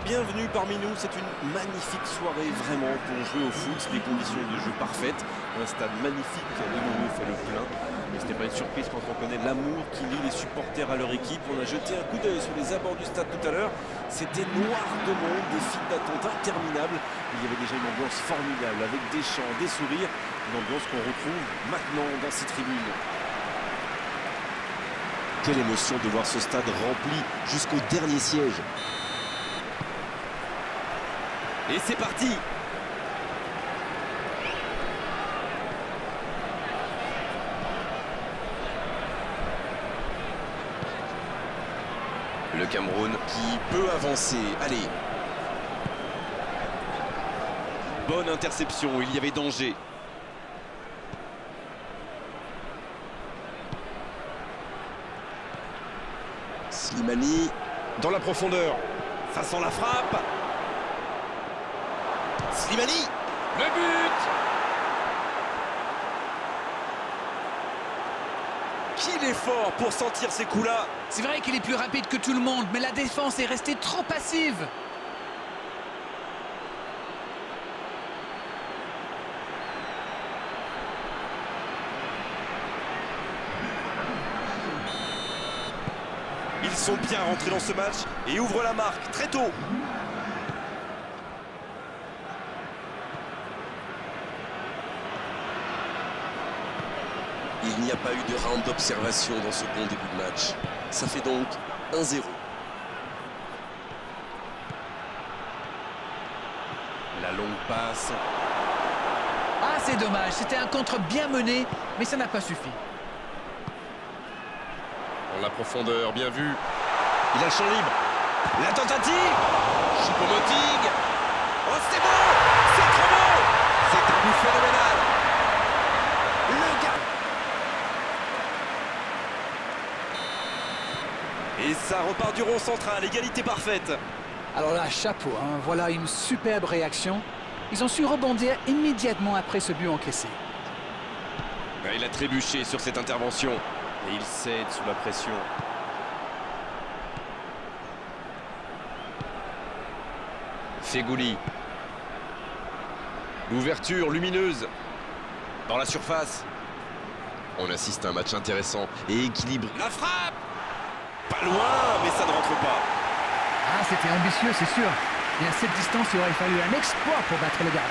bienvenue parmi nous. C'est une magnifique soirée vraiment pour jouer au foot. Des conditions de jeu parfaites. Un stade magnifique de nouveau fait le plein. Mais ce n'est pas une surprise quand on connaît l'amour qui lie les supporters à leur équipe. On a jeté un coup d'œil sur les abords du stade tout à l'heure. C'était noir de monde, des files d'attente interminables. Il y avait déjà une ambiance formidable avec des chants, des sourires. Une ambiance qu'on retrouve maintenant dans ces tribunes. Quelle émotion de voir ce stade rempli jusqu'au dernier siège. Et c'est parti. Le Cameroun qui peut avancer. Allez. Bonne interception, il y avait danger. Slimani dans la profondeur. Ça sent la frappe. Slimani. Le but. Qu'il est fort pour sentir ces coups-là. C'est vrai qu'il est plus rapide que tout le monde, mais la défense est restée trop passive. Ils sont bien rentrés dans ce match et ouvrent la marque très tôt. Il n'y a pas eu de round d'observation dans ce bon début de match. Ça fait donc 1-0. La longue passe. Ah, c'est dommage, c'était un contre bien mené, mais ça n'a pas suffi. Dans la profondeur, bien vu. Il a le champ libre. La tentative. Choupo-Moting. Oh, c'est beau. C'est trop beau. C'est un but phénoménal. Le gars. Et ça repart du rond central. Égalité parfaite. Alors là, chapeau, hein, voilà une superbe réaction. Ils ont su rebondir immédiatement après ce but encaissé. Il a trébuché sur cette intervention. Et il cède sous la pression. Fegouli. L'ouverture lumineuse. Dans la surface. On assiste à un match intéressant et équilibré. La frappe. Pas loin, mais ça ne rentre pas. Ah, c'était ambitieux, c'est sûr. Et à cette distance, il aurait fallu un exploit pour battre le gardien.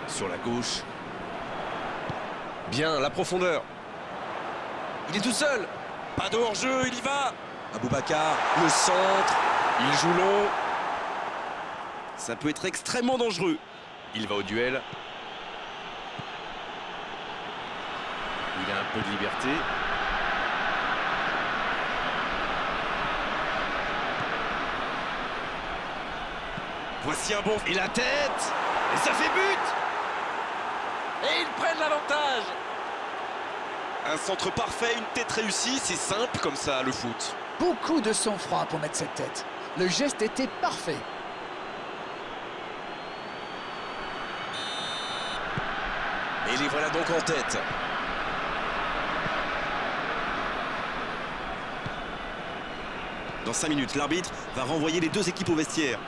Sur la gauche. Bien, la profondeur. Il est tout seul. Pas de hors-jeu, il y va. Aboubacar, le centre. Il joue long. Ça peut être extrêmement dangereux. Il va au duel. Il a un peu de liberté. Voici un bon... Et la tête. Et ça fait but. Et ils prennent l'avantage. Un centre parfait, une tête réussie, c'est simple comme ça le foot. Beaucoup de sang-froid pour mettre cette tête. Le geste était parfait. Et les voilà donc en tête. Dans 5 minutes, l'arbitre va renvoyer les deux équipes au vestiaire.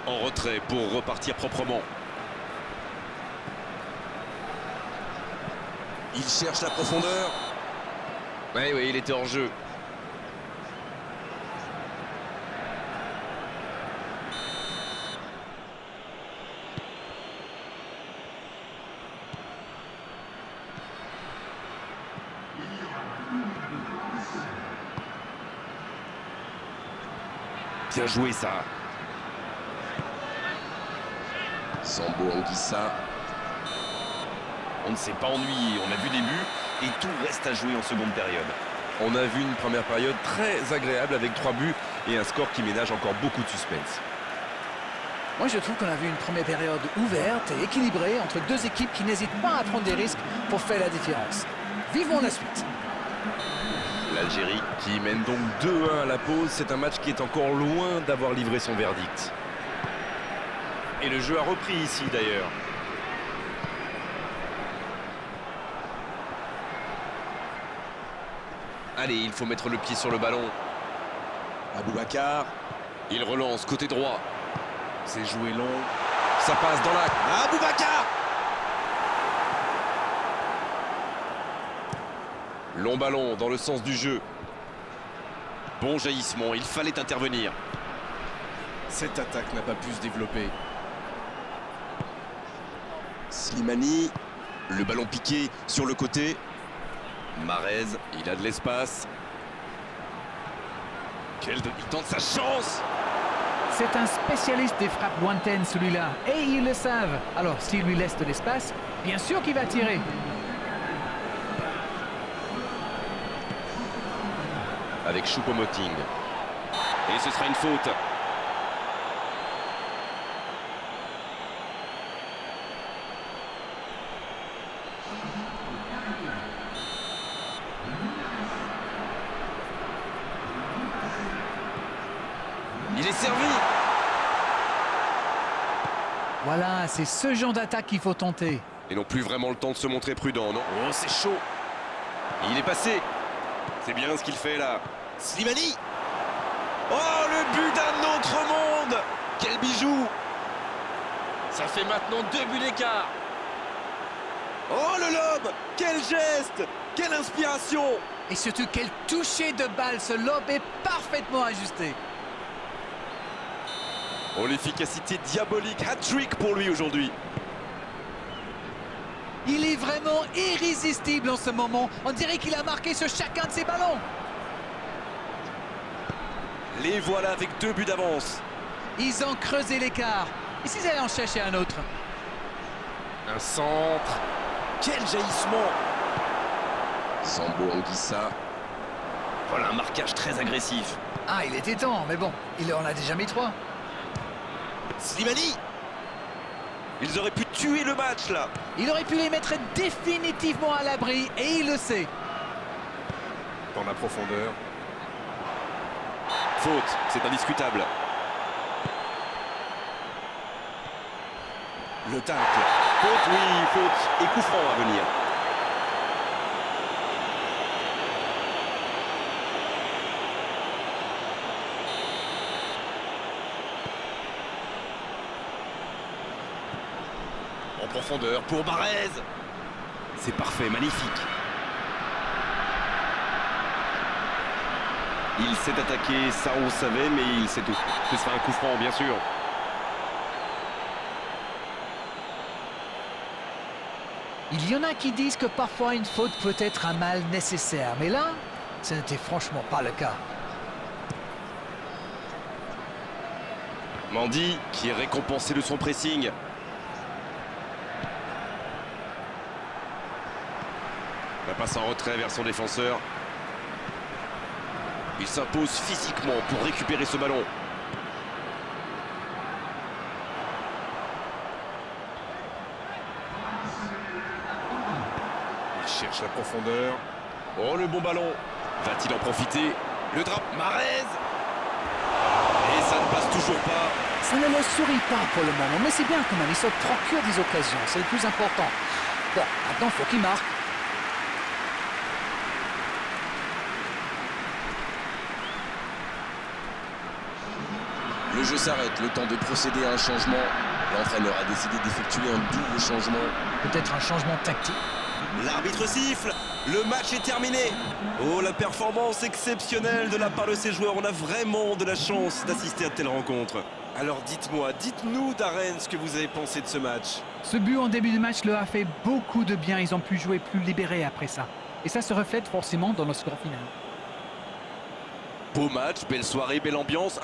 En retrait pour repartir proprement. Il cherche la profondeur. Oui, il était hors jeu. Bien joué ça. Sambo Anguissa. On ne s'est pas ennuyé, on a vu des buts et tout reste à jouer en seconde période. On a vu une première période très agréable avec 3 buts et un score qui ménage encore beaucoup de suspense. Moi, je trouve qu'on a vu une première période ouverte et équilibrée entre deux équipes qui n'hésitent pas à prendre des risques pour faire la différence. Vivons la suite. L'Algérie qui mène donc 2-1 à la pause. C'est un match qui est encore loin d'avoir livré son verdict. Et le jeu a repris ici d'ailleurs. Allez, il faut mettre le pied sur le ballon. Aboubacar. Il relance côté droit. C'est joué long. Ça passe dans l'axe. Aboubacar. Long ballon dans le sens du jeu. Bon jaillissement, il fallait intervenir. Cette attaque n'a pas pu se développer. Slimani. Le ballon piqué sur le côté. Marez, il a de l'espace. Il tente sa chance. C'est un spécialiste des frappes lointaines, celui-là. Et ils le savent. Alors, s'il lui laisse de l'espace, bien sûr qu'il va tirer. Avec Choupo-Moting. Et ce sera une faute. Il est servi. Voilà, c'est ce genre d'attaque qu'il faut tenter. Ils n'ont plus vraiment le temps de se montrer prudents, non? Oh, c'est chaud. Il est passé. C'est bien ce qu'il fait là. Slimani. Oh, le but d'un autre monde. Quel bijou. Ça fait maintenant 2 buts d'écart. Oh, le lob. Quel geste. Quelle inspiration. Et surtout, quel toucher de balle. Ce lob est parfaitement ajusté. Oh, l'efficacité diabolique. Hat-trick pour lui aujourd'hui. Il est vraiment irrésistible en ce moment. On dirait qu'il a marqué sur chacun de ses ballons. Les voilà avec 2 buts d'avance. Ils ont creusé l'écart. Et s'ils allaient en chercher un autre? Un centre. Quel jaillissement. Sambo Anguissa. Voilà un marquage très agressif. Ah, il était temps, mais bon, il en a déjà mis 3. Slimani. Ils auraient pu tuer le match là. Il aurait pu les mettre définitivement à l'abri, et il le sait. Dans la profondeur. Faute, c'est indiscutable. Le tacle. Faute, oui, faute. Et coup franc à venir. En profondeur pour Marez. C'est parfait, magnifique. Il s'est attaqué, ça on le savait, mais il sait tout. Ce sera un coup franc, bien sûr. Il y en a qui disent que parfois une faute peut être un mal nécessaire, mais là, ce n'était franchement pas le cas. Mendy qui est récompensé de son pressing. La passe en retrait vers son défenseur. Il s'impose physiquement pour récupérer ce ballon. Il cherche la profondeur. Oh, le bon ballon. Va-t-il en profiter? Le drap. Marez. Et ça ne passe toujours pas. Ça ne leur sourit pas pour le moment, mais c'est bien quand même. Ils se procurent des occasions, c'est le plus important. Bon, maintenant, il faut qu'ils marquent. Le jeu s'arrête, le temps de procéder à un changement. L'entraîneur a décidé d'effectuer un double changement. Peut-être un changement tactique. L'arbitre siffle, le match est terminé. Oh, la performance exceptionnelle de la part de ces joueurs. On a vraiment de la chance d'assister à de telles rencontres. Alors dites-moi, dites-nous Darren ce que vous avez pensé de ce match. Ce but en début de match leur a fait beaucoup de bien. Ils ont pu jouer plus libérés après ça. Et ça se reflète forcément dans le score final. Beau match, belle soirée, belle ambiance.